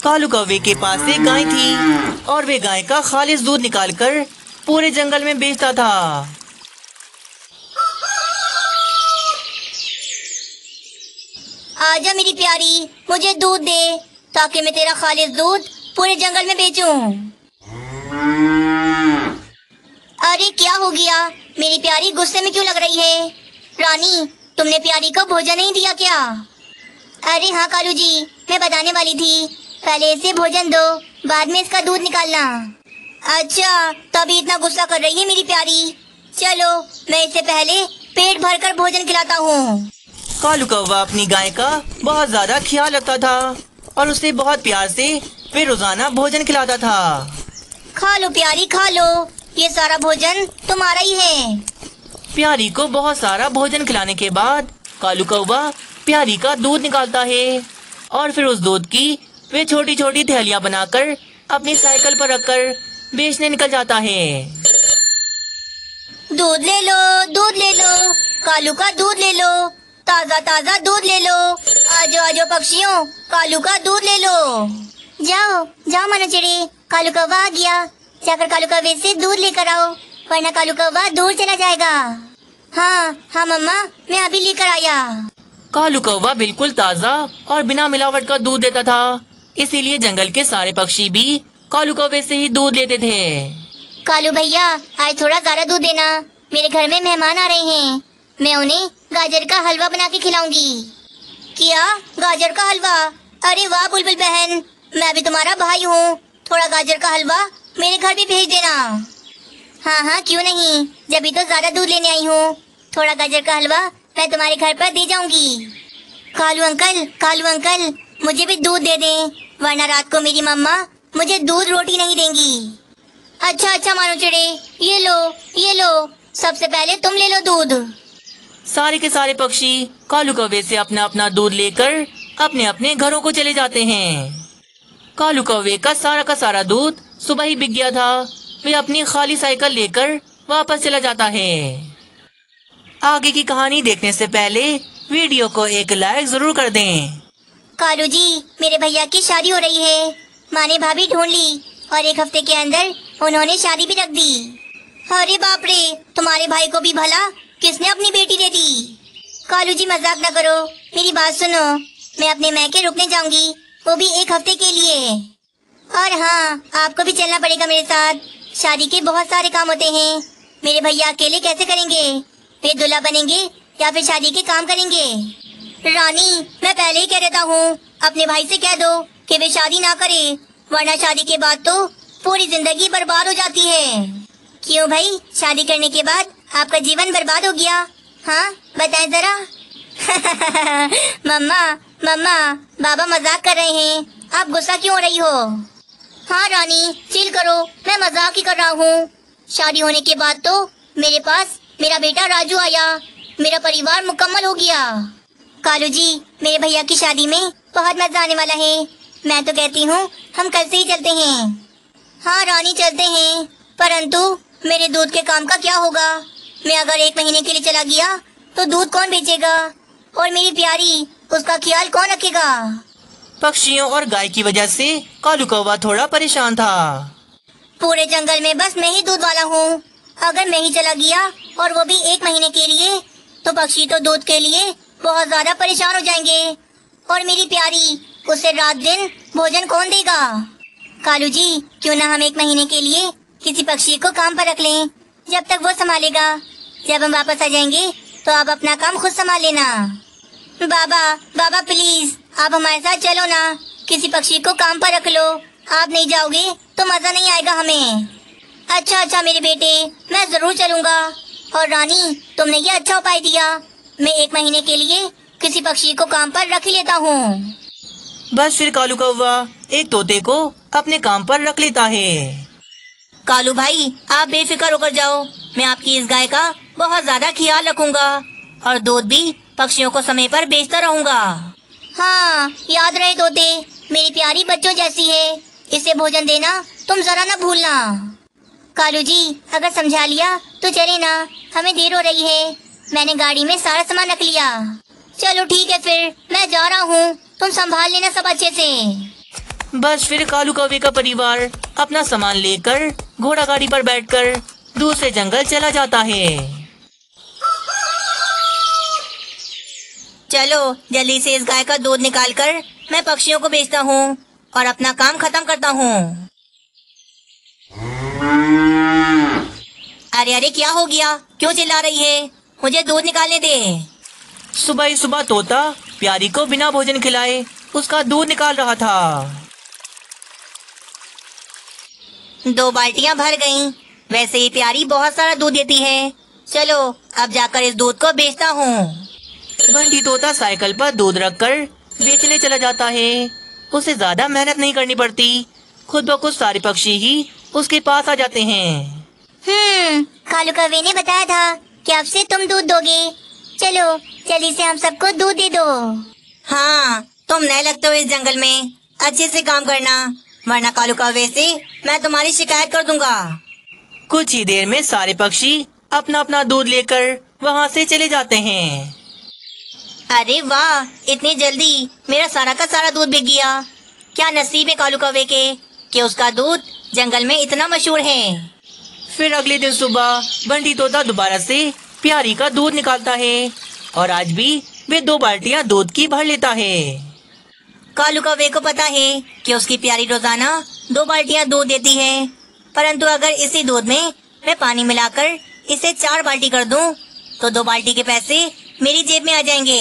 कालू कौवे के पास एक गाय थी और वे गाय का खालिस दूध निकालकर पूरे जंगल में बेचता था। आजा मेरी प्यारी, मुझे दूध दे ताकि मैं तेरा खालिस दूध पूरे जंगल में बेचूं। अरे क्या हो गया? मेरी प्यारी गुस्से में क्यों लग रही है? रानी, तुमने प्यारी को भोजन नहीं दिया क्या? अरे हाँ कालू जी, मैं बताने वाली थी, पहले इसे भोजन दो, बाद में इसका दूध निकालना। अच्छा, तभी इतना गुस्सा कर रही है मेरी प्यारी। चलो, मैं इसे पहले पेट भरकर भोजन खिलाता हूँ। कालू कौवा अपनी गाय का बहुत ज्यादा ख्याल रखता था और उसे बहुत प्यार से वे रोजाना भोजन खिलाता था। खा लो प्यारी, खा लो, ये सारा भोजन तुम्हारा ही है। प्यारी को बहुत सारा भोजन खिलाने के बाद कालू कौवा प्यारी का दूध निकालता है और फिर उस दूध की वे छोटी छोटी थैलियां बनाकर अपनी साइकिल पर रखकर बेचने निकल जाता है। दूध ले लो, दूध ले लो, कालू का दूध ले लो, ताजा ताजा दूध ले लो। आजो आजो पक्षियों, कालू का दूध ले लो। जाओ जाओ मानो चिड़ी, कालू कौवा आ गया, जाकर कालू कौवे से दूध लेकर आओ, वरना कालू कौवा दूर चला जाएगा। हाँ हाँ मम्मा, मैं अभी लेकर आया। कालू कौवा बिल्कुल ताजा और बिना मिलावट का दूध देता था, इसीलिए जंगल के सारे पक्षी भी कालू कौवे से ही दूध लेते थे। कालू भैया, आज थोड़ा गाढ़ा दूध देना, मेरे घर में मेहमान आ रहे हैं, मैं उन्हें गाजर का हलवा बना के खिलाऊंगी। क्या? गाजर का हलवा? अरे वाह बुलबुल बहन, मैं भी तुम्हारा भाई हूँ, थोड़ा गाजर का हलवा मेरे घर भी भेज देना। हाँ हाँ क्यों नहीं, जब भी तो ज्यादा दूध लेने आई हूँ, थोड़ा गाजर का हलवा मैं तुम्हारे घर पर दे जाऊंगी। कालू अंकल, मुझे भी दूध दे दें, वरना रात को मेरी मम्मा मुझे दूध रोटी नहीं देंगी। अच्छा मानो चिड़े, ये लो, सबसे पहले तुम ले लो दूध। सारे के सारे पक्षी कालू कौवे से अपना अपना दूध लेकर अपने अपने घरों को चले जाते हैं। कालू कौवे का सारा दूध सुबह ही बिक गया था, वे अपनी खाली साइकिल लेकर वापस चला जाता है। आगे की कहानी देखने से पहले वीडियो को एक लाइक जरूर कर दें। कालू जी, मेरे भैया की शादी हो रही है, माँ ने भाभी ढूंढ ली और 1 हफ्ते के अंदर उन्होंने शादी भी रख दी। अरे बाप रे, तुम्हारे भाई को भी भला किसने अपनी बेटी दे दी? कालू जी मजाक न करो, मेरी बात सुनो, मैं अपने मैके रुकने जाऊंगी, वो भी 1 हफ्ते के लिए। और हाँ, आपको भी चलना पड़ेगा मेरे साथ, शादी के बहुत सारे काम होते हैं, मेरे भैया अकेले कैसे करेंगे? वे दूल्हा बनेंगे या फिर शादी के काम करेंगे? रानी, मैं पहले ही कह देता हूँ, अपने भाई से कह दो कि वे शादी ना करे, वरना शादी के बाद तो पूरी जिंदगी बर्बाद हो जाती है। क्यों भाई, शादी करने के बाद आपका जीवन बर्बाद हो गया? हाँ बताएं जरा। मम्मा, बाबा मजाक कर रहे हैं, आप गुस्सा क्यों हो रही हो? हाँ रानी, चिल करो, मैं मजाक ही कर रहा हूँ। शादी होने के बाद तो मेरे पास मेरा बेटा राजू आया, मेरा परिवार मुकम्मल हो गया। कालू जी, मेरे भैया की शादी में बहुत मजा आने वाला है, मैं तो कहती हूँ हम कल से ही चलते हैं। हाँ रानी चलते हैं, परंतु मेरे दूध के काम का क्या होगा? मैं अगर 1 महीने के लिए चला गया तो दूध कौन बेचेगा? और मेरी प्यारी, उसका ख्याल कौन रखेगा? पक्षियों और गाय की वजह से कालू कौवा थोड़ा परेशान था। पूरे जंगल में बस मैं ही दूध वाला हूँ, अगर मैं ही चला गया और वो भी 1 महीने के लिए, तो पक्षी तो दूध के लिए बहुत ज्यादा परेशान हो जाएंगे। और मेरी प्यारी, उसे रात दिन भोजन कौन देगा? कालू जी, क्यों ना हम 1 महीने के लिए किसी पक्षी को काम पर रख लें, जब तक वो संभालेगा, जब हम वापस आ जाएंगे तो आप अपना काम खुद संभाल लेना। बाबा प्लीज, आप हमारे साथ चलो ना, किसी पक्षी को काम पर रख लो, आप नहीं जाओगे तो मजा नहीं आएगा हमें। अच्छा मेरे बेटे, मैं जरूर चलूंगा। और रानी, तुमने ये अच्छा उपाय दिया, मैं 1 महीने के लिए किसी पक्षी को काम पर रख ही लेता हूँ। बस फिर कालू कौवा एक तोते को अपने काम पर रख लेता है। कालू भाई, आप बेफिक्र होकर जाओ, मैं आपकी इस गाय का बहुत ज्यादा ख्याल रखूंगा और दूध भी पक्षियों को समय पर बेचता रहूंगा। हाँ याद रहे तोते, मेरी प्यारी बच्चों जैसी है, इसे भोजन देना तुम जरा न भूलना। कालू जी, अगर समझा लिया तो चले ना, हमें देर हो रही है, मैंने गाड़ी में सारा सामान रख लिया। चलो ठीक है फिर, मैं जा रहा हूँ, तुम संभाल लेना सब अच्छे से। बस फिर कालू कौवे का परिवार अपना सामान लेकर घोड़ा गाड़ी पर बैठकर दूसरे जंगल चला जाता है। चलो जल्दी से इस गाय का दूध निकालकर मैं पक्षियों को बेचता हूँ और अपना काम खत्म करता हूँ। अरे अरे क्या हो गया, क्यों चिल्ला रही है? मुझे दूध निकालने दे। सुबह ही सुबह तोता प्यारी को बिना भोजन खिलाए उसका दूध निकाल रहा था। 2 बाल्टियां भर गईं। वैसे ही प्यारी बहुत सारा दूध देती है। चलो अब जाकर इस दूध को बेचता हूँ। बंटी तोता साइकिल पर दूध रखकर बेचने चला जाता है। उसे ज्यादा मेहनत नहीं करनी पड़ती, खुद ब खुद सारे पक्षी ही उसके पास आ जाते हैं। कालू कौवे ने बताया था कि अब से तुम दूध दोगे। चलो जल्दी से हम सबको दूध दे दो। हाँ, तुम नए लगते हो इस जंगल में, अच्छे से काम करना, वरना कालू कौवे से मैं तुम्हारी शिकायत कर दूंगा। कुछ ही देर में सारे पक्षी अपना अपना दूध लेकर वहाँ से चले जाते हैं। अरे वाह, इतनी जल्दी मेरा सारा का सारा दूध बिक गया। क्या नसीब है कालू कौवे के कि उसका दूध जंगल में इतना मशहूर है। फिर अगले दिन सुबह बंटी तोता दोबारा से प्यारी का दूध निकालता है और आज भी वे 2 बाल्टियां दूध की भर लेता है। कालू कौवे को पता है कि उसकी प्यारी रोजाना 2 बाल्टियां दूध देती है, परंतु अगर इसी दूध में मैं पानी मिलाकर इसे 4 बाल्टी कर दूं, तो 2 बाल्टी के पैसे मेरी जेब में आ जाएंगे।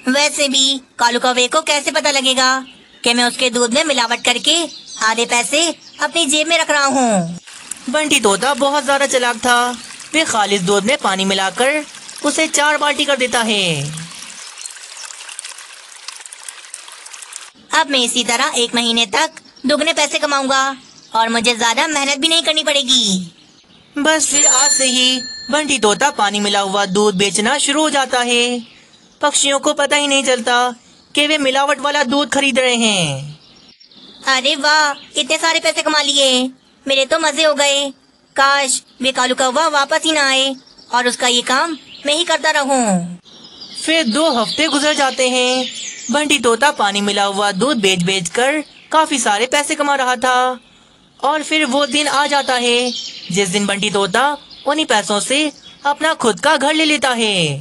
वैसे भी कालू कौवे को कैसे पता लगेगा कि मैं उसके दूध में मिलावट करके आधे पैसे अपनी जेब में रख रहा हूँ। बंटी तोता बहुत ज्यादा चालाक था। वे खालिस दूध में पानी मिलाकर उसे 4 बाल्टी कर देता है। अब मैं इसी तरह 1 महीने तक दुगने पैसे कमाऊंगा और मुझे ज्यादा मेहनत भी नहीं करनी पड़ेगी। बस फिर आज से ही बंटी तोता पानी मिला हुआ दूध बेचना शुरू हो जाता है। पक्षियों को पता ही नहीं चलता कि वे मिलावट वाला दूध खरीद रहे हैं। अरे वाह, इतने सारे पैसे कमा लिए, मेरे तो मजे हो गए। काश वे कालू कौवा वापस ही ना आए और उसका ये काम मैं ही करता रहूं। फिर 2 हफ्ते गुजर जाते हैं। बंटी तोता पानी मिला हुआ दूध बेच बेच कर काफी सारे पैसे कमा रहा था और फिर वो दिन आ जाता है जिस दिन बंटी तोता उन्हीं पैसों से अपना खुद का घर ले लेता है।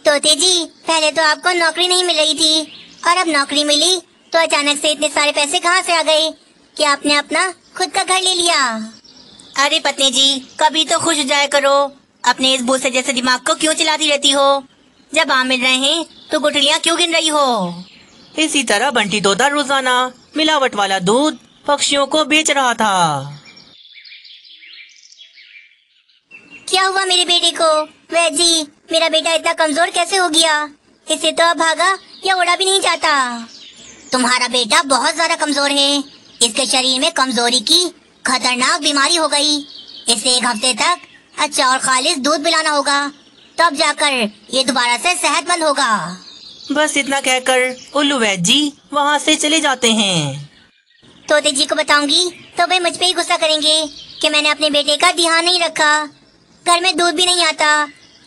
तोते जी, पहले तो आपको नौकरी नहीं मिल रही थी और अब नौकरी मिली तो अचानक से इतने सारे पैसे कहाँ से आ गए कि आपने अपना खुद का घर ले लिया। अरे पत्नी जी, कभी तो खुश हो जाया करो। अपने इस भूसे जैसे दिमाग को क्यों चिल्लाती रहती हो? जब आम मिल रहे हैं तो गुठलियाँ क्यों गिन रही हो? इसी तरह बंटी तोता रोजाना मिलावट वाला दूध पक्षियों को बेच रहा था। क्या हुआ मेरे बेटे को? वह जी, मेरा बेटा इतना कमजोर कैसे हो गया? इसे तो अब भागा या उड़ा भी नहीं जाता। तुम्हारा बेटा बहुत ज्यादा कमजोर है। इसके शरीर में कमजोरी की खतरनाक बीमारी हो गई। इसे 1 हफ्ते तक अच्छा और खालिस दूध पिलाना होगा, तब जाकर ये दोबारा से सेहतमंद होगा। बस इतना कहकर उल्लू वैद जी वहाँ से चले जाते हैं। तोते जी को बताऊंगी तो वे मुझ पे ही गुस्सा करेंगे कि मैंने अपने बेटे का ध्यान नहीं रखा। घर में दूध भी नहीं आता।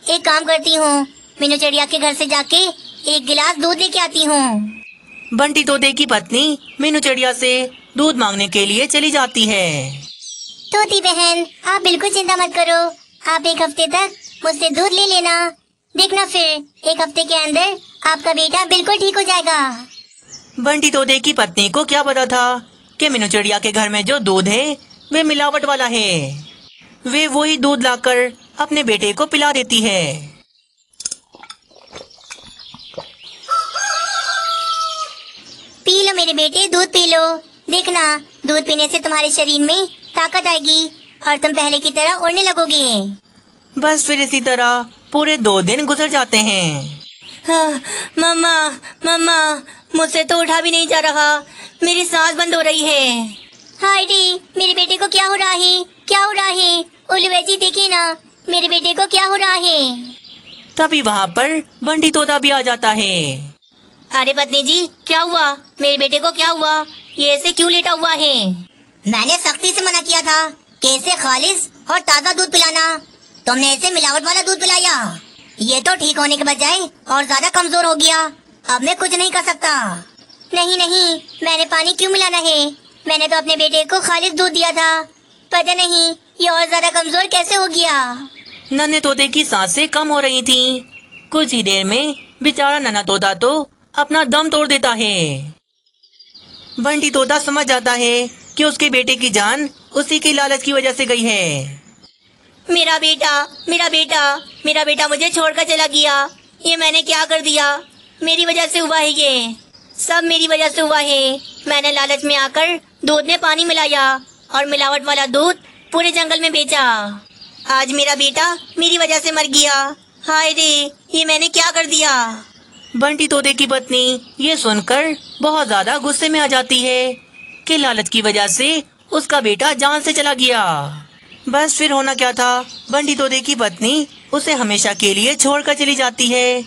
एक काम करती हूँ, मीनू चिड़िया के घर से जाके 1 गिलास दूध लेके आती हूँ। बंटी तोते की पत्नी मीनू चिड़िया से दूध मांगने के लिए चली जाती है। तोती बहन, आप बिल्कुल चिंता मत करो। आप 1 हफ्ते तक मुझसे दूध ले लेना। देखना फिर 1 हफ्ते के अंदर आपका बेटा बिल्कुल ठीक हो जाएगा। बंटी तोते की पत्नी को क्या पता था कि मीनू चिड़िया के घर में जो दूध है वे मिलावट वाला है। वे वही दूध लाकर अपने बेटे को पिला देती है। पी लो मेरे बेटे, दूध पी लो। देखना, दूध पीने से तुम्हारे शरीर में ताकत आएगी और तुम पहले की तरह उड़ने लगोगे। बस फिर इसी तरह पूरे 2 दिन गुजर जाते हैं। हाँ, मम्मा मम्मा, मुझसे तो उठा भी नहीं जा रहा। मेरी सांस बंद हो रही है। हाय रे, मेरे बेटे को क्या हो रहा है? क्या हो रहा है? उल्लू जी देखिए ना, मेरे बेटे को क्या हो रहा है? तभी वहाँ पर बंटी तोता भी आ जाता है। अरे पत्नी जी, क्या हुआ? मेरे बेटे को क्या हुआ? ये ऐसे क्यों लेटा हुआ है? मैंने सख्ती से मना किया था कि इसे खालिस और ताज़ा दूध पिलाना। तुमने इसे मिलावट वाला दूध पिलाया। ये तो ठीक होने के बजाय और ज्यादा कमजोर हो गया। अब मैं कुछ नहीं कर सकता। नहीं नहीं, मैंने पानी क्यों मिलाना है? मैंने तो अपने बेटे को खालिद दूध दिया था। पता नहीं ये और ज्यादा कमजोर कैसे हो गया। नन्हे तोते की सांसें कम हो रही थीं। कुछ ही देर में बेचारा नन्हा तोता तो अपना दम तोड़ देता है। बंटी तोता समझ जाता है कि उसके बेटे की जान उसी की लालच की वजह से गई है। मेरा बेटा, मेरा बेटा, मेरा बेटा मुझे छोड़कर चला गया। ये मैंने क्या कर दिया? मेरी वजह से हुआ है, ये सब मेरी वजह से हुआ है। मैंने लालच में आकर दूध में पानी मिलाया और मिलावट वाला दूध पूरे जंगल में बेचा। आज मेरा बेटा मेरी वजह से मर गया। हाय रे, ये मैंने क्या कर दिया? बंटी तोते की पत्नी ये सुनकर बहुत ज्यादा गुस्से में आ जाती है कि लालच की वजह से उसका बेटा जान से चला गया। बस फिर होना क्या था, बंटी तोते की पत्नी उसे हमेशा के लिए छोड़कर चली जाती है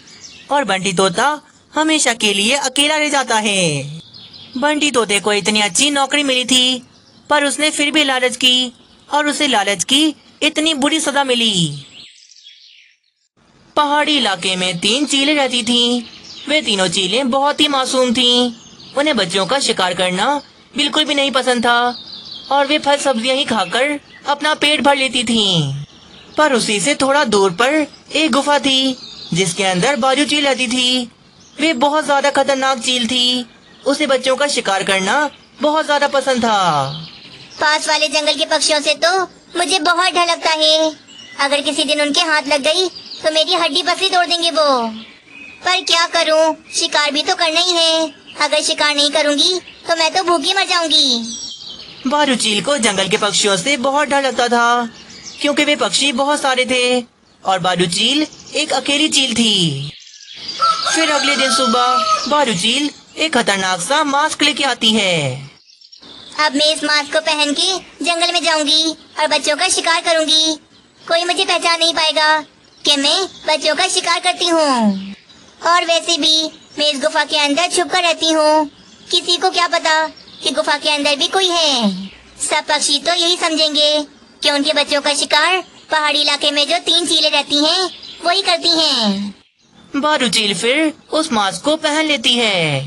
और बंटी तोता हमेशा के लिए अकेला रह जाता है। बंटी तोते को इतनी अच्छी नौकरी मिली थी, पर उसने फिर भी लालच की और उसे लालच की इतनी बुरी सजा मिली। पहाड़ी इलाके में 3 चीलें रहती थीं। वे तीनों चीलें बहुत ही मासूम थीं। उन्हें बच्चों का शिकार करना बिल्कुल भी नहीं पसंद था और वे फल सब्जियां ही खाकर अपना पेट भर लेती थीं। पर उसी से थोड़ा दूर पर एक गुफा थी जिसके अंदर बाजू चील रहती थी। वे बहुत ज्यादा खतरनाक चील थी। उसे बच्चों का शिकार करना बहुत ज्यादा पसंद था। पास वाले जंगल के पक्षियों से तो मुझे बहुत डर लगता है। अगर किसी दिन उनके हाथ लग गई तो मेरी हड्डी पसली तोड़ देंगे वो। पर क्या करूं, शिकार भी तो करना ही है। अगर शिकार नहीं करूंगी तो मैं तो भूखी मर जाऊंगी। बाजू चील को जंगल के पक्षियों से बहुत डर लगता था क्योंकि वे पक्षी बहुत सारे थे और बाजू चील एक अकेली चील थी। फिर अगले दिन सुबह बाजू चील एक खतरनाक सा मास्क लेके आती है। अब मैं इस मास्क को पहन के जंगल में जाऊंगी और बच्चों का शिकार करूंगी। कोई मुझे पहचान नहीं पाएगा कि मैं बच्चों का शिकार करती हूँ। और वैसे भी मैं इस गुफा के अंदर छुप कर रहती हूँ। किसी को क्या पता कि गुफा के अंदर भी कोई है। सब पक्षी तो यही समझेंगे कि उनके बच्चों का शिकार पहाड़ी इलाके में जो 3 चीलें रहती हैं वही करती हैं। बाजू चील फिर उस मास्क को पहन लेती है।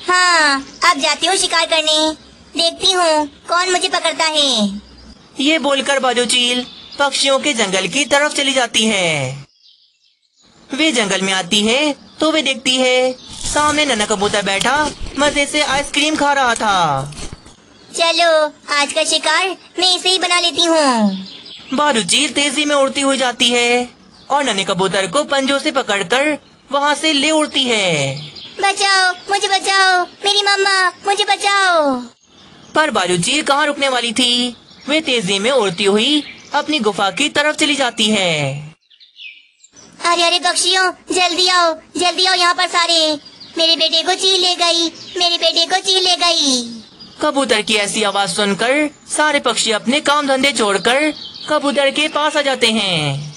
हाँ, अब जाती हूँ शिकार करने। देखती हूँ कौन मुझे पकड़ता है। ये बोलकर बाजू चील पक्षियों के जंगल की तरफ चली जाती है। वे जंगल में आती है तो वे देखती है सामने नन्हा कबूतर बैठा मजे से आइसक्रीम खा रहा था। चलो आज का शिकार मैं इसे ही बना लेती हूँ। बाजू चील तेजी में उड़ती हुई जाती है और नन्हे कबूतर को पंजों से पकड़कर वहाँ से ले उड़ती है। बचाओ, मुझे बचाओ, मेरी मम्मा, मुझे बचाओ। पर बाजू चील कहाँ रुकने वाली थी। वे तेजी में उड़ती हुई अपनी गुफा की तरफ चली जाती है। अरे अरे पक्षियों, जल्दी आओ यहाँ पर सारे। मेरे बेटे को चील ले गई, मेरे बेटे को चील ले गई। कबूतर की ऐसी आवाज सुनकर सारे पक्षी अपने काम धंधे छोड़कर कबूतर के पास आ जाते हैं।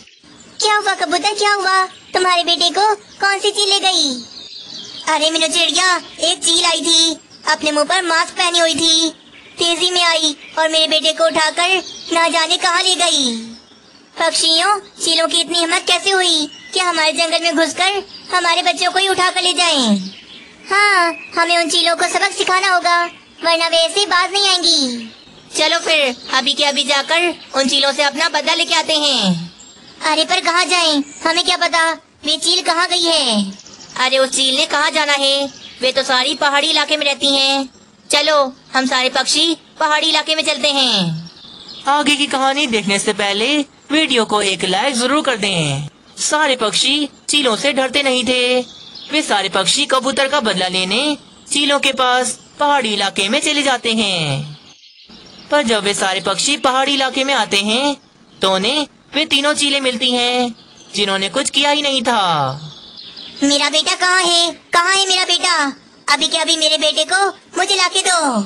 क्या हुआ कबूतर, क्या हुआ? तुम्हारे बेटे को कौन सी चील ले गई? अरे मीनू चिड़िया, एक चील आई थी, अपने मुंह पर मास्क पहनी हुई थी, तेजी में आई और मेरे बेटे को उठाकर न जाने कहाँ ले गई। पक्षियों, चीलों की इतनी हिम्मत कैसे हुई कि हमारे जंगल में घुसकर हमारे बच्चों को ही उठा कर ले जाएं? हाँ, हमें उन चीलों को सबक सिखाना होगा, वरना वे ऐसे बाज नहीं आएंगी। चलो फिर अभी के अभी जाकर उन चीलों से अपना बदला लेके आते हैं। अरे पर कहाँ जाएं? हमें क्या पता वे चील कहाँ गई है। अरे उस चील ने कहाँ जाना है, वे तो सारी पहाड़ी इलाके में रहती हैं। चलो हम सारे पक्षी पहाड़ी इलाके में चलते हैं। आगे की कहानी देखने से पहले वीडियो को एक लाइक जरूर कर दें। सारे पक्षी चीलों से डरते नहीं थे। वे सारे पक्षी कबूतर का बदला लेने चीलों के पास पहाड़ी इलाके में चले जाते हैं। पर जब वे सारे पक्षी पहाड़ी इलाके में आते हैं तो उन्हें वे तीनों चीलें मिलती हैं जिन्होंने कुछ किया ही नहीं था। मेरा बेटा कहाँ है? कहाँ है मेरा बेटा? अभी के अभी मेरे बेटे को मुझे लाके दो।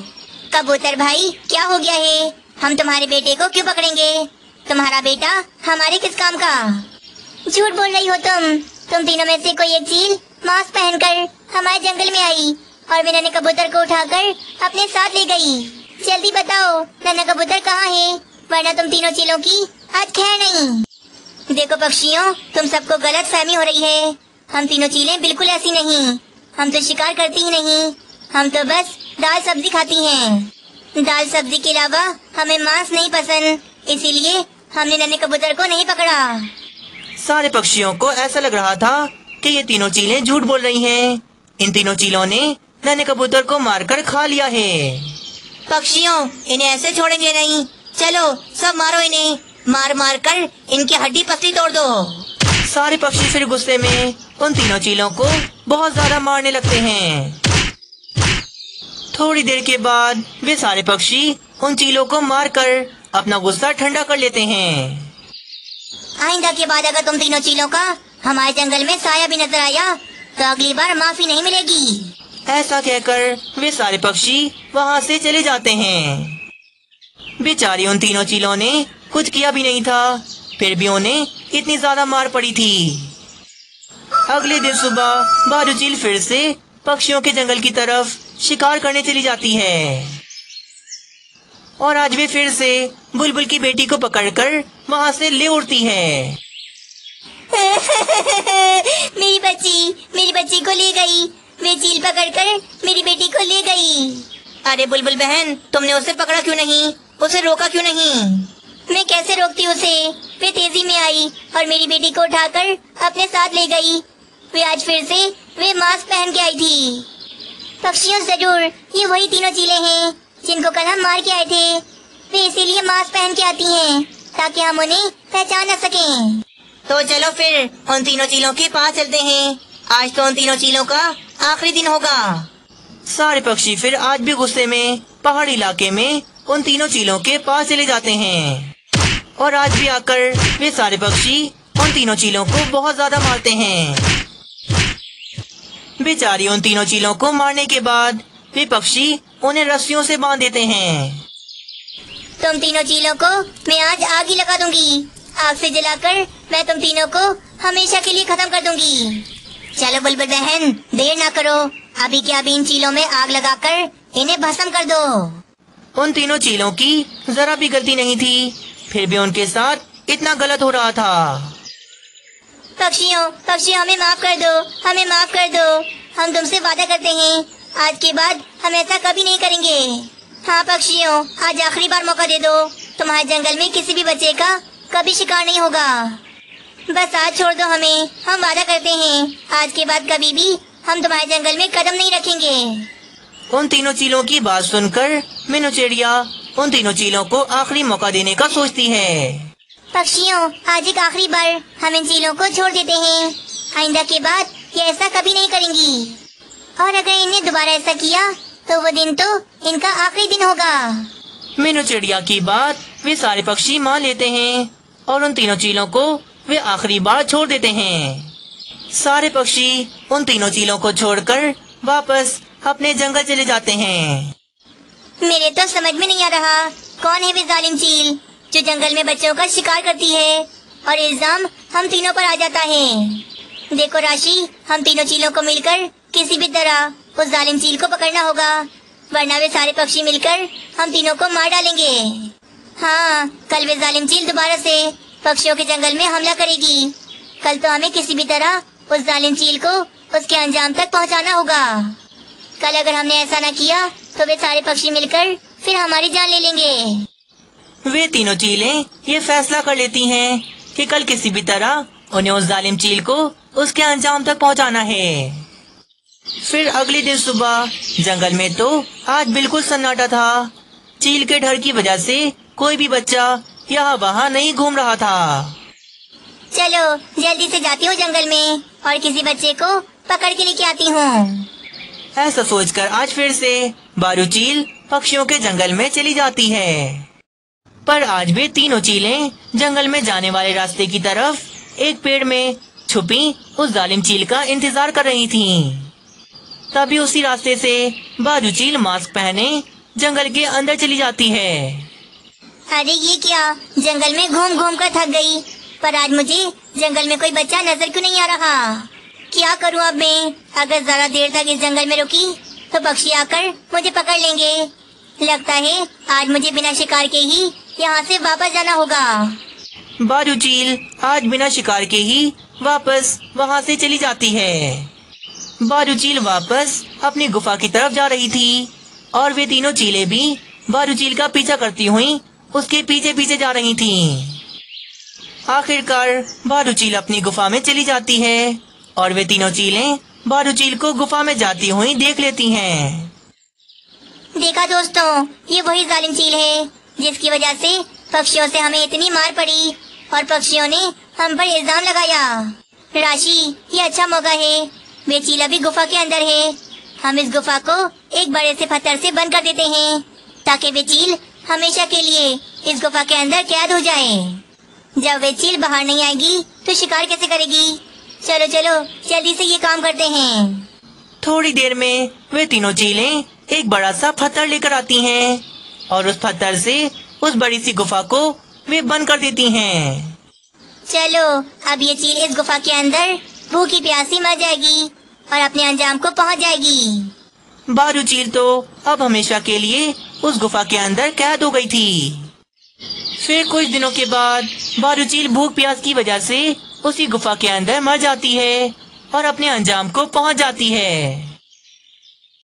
कबूतर भाई, क्या हो गया है? हम तुम्हारे बेटे को क्यों पकड़ेंगे? तुम्हारा बेटा हमारे किस काम का? झूठ बोल रही हो तुम तीनों में से कोई एक चील मास्क पहनकर हमारे जंगल में आई और मैंने कबूतर को उठाकर अपने साथ ले गई। जल्दी बताओ नन्हा कबूतर कहाँ है, वरना तुम तीनों चीलों की आज खैर नहीं। देखो पक्षियों, तुम सबको गलत फहमी हो रही है। हम तीनों चीलें बिल्कुल ऐसी नहीं। हम तो शिकार करती ही नहीं, हम तो बस दाल सब्जी खाती हैं। दाल सब्जी के अलावा हमें मांस नहीं पसंद, इसीलिए हमने नन्हे कबूतर को नहीं पकड़ा। सारे पक्षियों को ऐसा लग रहा था कि ये तीनों चीलें झूठ बोल रही हैं। इन तीनों चीलों ने नन्हे कबूतर को मारकर खा लिया है। पक्षियों, इन्हें ऐसे छोड़ेंगे नहीं, चलो सब मारो इन्हें, मार मार कर इनकी हड्डी पसली तोड़ दो। सारे पक्षी फिर गुस्से में उन तीनों चीलों को बहुत ज्यादा मारने लगते हैं। थोड़ी देर के बाद वे सारे पक्षी उन चीलों को मारकर अपना गुस्सा ठंडा कर लेते हैं। आइंदा के बाद अगर तुम तीनों चीलों का हमारे जंगल में साया भी नजर आया तो अगली बार माफी नहीं मिलेगी। ऐसा कहकर वे सारे पक्षी वहाँ से चले जाते हैं। बेचारी उन तीनों चीलों ने कुछ किया भी नहीं था, फिर भी उन्हें इतनी ज्यादा मार पड़ी थी। अगले दिन सुबह बारू चील फिर से पक्षियों के जंगल की तरफ शिकार करने चली जाती है और आज वे फिर से बुलबुल की बेटी को पकड़कर वहाँ से ले उड़ती है। मेरी बच्ची को ले गई, वे चील पकड़कर मेरी बेटी को ले गई। अरे बुलबुल बहन, तुमने उसे पकड़ा क्यों नहीं, उसे रोका क्यों नहीं? मैं कैसे रोकती उसे, वे तेजी में आई और मेरी बेटी को उठाकर अपने साथ ले गई। वे आज फिर से वे मास्क पहन के आई थी। पक्षियों जरूर ये वही तीनों चीलें हैं जिनको कल हम मार के आए थे। वे इसीलिए मास्क पहन के आती हैं ताकि हम उन्हें पहचान न सकें। तो चलो फिर उन तीनों चीलों के पास चलते हैं। आज तो उन तीनों चीलों का आखिरी दिन होगा। सारे पक्षी फिर आज भी गुस्से में पहाड़ी इलाके में उन तीनों चीलों के पास चले जाते हैं और आज भी आकर वे सारे पक्षी उन तीनों चीलों को बहुत ज्यादा मारते हैं। बेचारी उन तीनों चीलों को मारने के बाद वे पक्षी उन्हें रस्सियों से बांध देते हैं। तुम तीनों चीलों को मैं आज आग ही लगा दूंगी। आग से जलाकर मैं तुम तीनों को हमेशा के लिए खत्म कर दूंगी। चलो बुलबुल बहन, देर ना करो, अभी के अभी इन चीलों में आग लगाकर इन्हें भस्म कर दो। उन तीनों चीलों की जरा भी गलती नहीं थी, फिर भी उनके साथ इतना गलत हो रहा था। पक्षियों हमें माफ कर दो, हमें माफ कर दो। हम तुमसे वादा करते हैं आज के बाद हम ऐसा कभी नहीं करेंगे। हाँ पक्षियों, आज आखिरी बार मौका दे दो, तुम्हारे जंगल में किसी भी बच्चे का कभी शिकार नहीं होगा। बस आज छोड़ दो हमें, हम वादा करते हैं आज के बाद कभी भी हम तुम्हारे जंगल में कदम नहीं रखेंगे। उन तीनों चीलों की बात सुनकर मीनू चिड़िया उन तीनों चीलों को आखिरी मौका देने का सोचती है। पक्षियों, आज एक आखिरी बार हम इन चीलों को छोड़ देते हैं। आइंदा के बाद ये ऐसा कभी नहीं करेंगी और अगर इन्हें दोबारा ऐसा किया तो वो दिन तो इनका आखिरी दिन होगा। मीनू चिड़िया की बात वे सारे पक्षी मान लेते हैं और उन तीनों चीलों को वे आखिरी बार छोड़ देते हैं। सारे पक्षी उन तीनों चीलों को छोड़कर वापस अपने जंगल चले जाते हैं। मेरे तो समझ में नहीं आ रहा कौन है वे जालिम चील जो जंगल में बच्चों का शिकार करती है और इल्जाम हम तीनों पर आ जाता है। देखो राशि, हम तीनों चीलों को मिलकर किसी भी तरह उस जालिम चील को पकड़ना होगा, वरना वे सारे पक्षी मिलकर हम तीनों को मार डालेंगे। हाँ, कल वे जालिम चील दोबारा से पक्षियों के जंगल में हमला करेगी। कल तो हमें किसी भी तरह उस जालिम चील को उसके अंजाम तक पहुंचाना होगा। कल अगर हमने ऐसा न किया तो वे सारे पक्षी मिलकर फिर हमारी जान ले लेंगे। वे तीनों चीलें ये फैसला कर लेती हैं कि कल किसी भी तरह उन्हें उस जालिम चील को उसके अंजाम तक पहुंचाना है। फिर अगले दिन सुबह जंगल में तो आज बिल्कुल सन्नाटा था। चील के डर की वजह से कोई भी बच्चा यहाँ वहाँ नहीं घूम रहा था। चलो जल्दी से जाती हूँ जंगल में और किसी बच्चे को पकड़ के लेके आती हूँ। ऐसा सोचकर आज फिर से बारू चील पक्षियों के जंगल में चली जाती है। पर आज भी तीनों चीलें जंगल में जाने वाले रास्ते की तरफ एक पेड़ में छुपी उस जालिम चील का इंतजार कर रही थीं। तभी उसी रास्ते से बारू चील मास्क पहने जंगल के अंदर चली जाती है। अरे ये क्या, जंगल में घूम घूम कर थक गई, पर आज मुझे जंगल में कोई बच्चा नजर क्यों नहीं आ रहा। क्या करूँ अब मैं? अगर जरा देर तक इस जंगल में रुकी तो पक्षी आकर मुझे पकड़ लेंगे। लगता है आज मुझे बिना शिकार के ही यहाँ से वापस जाना होगा। बारू चील आज बिना शिकार के ही वापस वहाँ से चली जाती है। बारूचील वापस अपनी गुफा की तरफ जा रही थी और वे तीनों चीलें भी बारूचील का पीछा करती हुई उसके पीछे पीछे जा रही थीं। आखिरकार बारूचील अपनी गुफा में चली जाती है और वे तीनों चीलें बारूचील को गुफा में जाती हुई देख लेती हैं। देखा दोस्तों, ये वही जालिम चील है जिसकी वजह से पक्षियों से हमें इतनी मार पड़ी और पक्षियों ने हम पर इल्जाम लगाया। राशि, ये अच्छा मौका है, वे चील अभी गुफा के अंदर है। हम इस गुफा को एक बड़े से पत्थर से बंद कर देते हैं ताकि वे चील हमेशा के लिए इस गुफा के अंदर कैद हो जाए। जब वे चील बाहर नहीं आएगी तो शिकार कैसे करेगी? चलो चलो जल्दी से ये काम करते हैं। थोड़ी देर में वे तीनों चीलें एक बड़ा सा पत्थर लेकर आती हैं और उस पत्थर से उस बड़ी सी गुफा को वे बंद कर देती हैं। चलो, अब ये चील इस गुफा के अंदर भूखी प्यासी मर जाएगी और अपने अंजाम को पहुंच जाएगी। बारूचील तो अब हमेशा के लिए उस गुफा के अंदर कैद हो गई थी। फिर कुछ दिनों के बाद बारूचील भूख प्यास की वजह से उसी गुफा के अंदर मर जाती है और अपने अंजाम को पहुंच जाती है।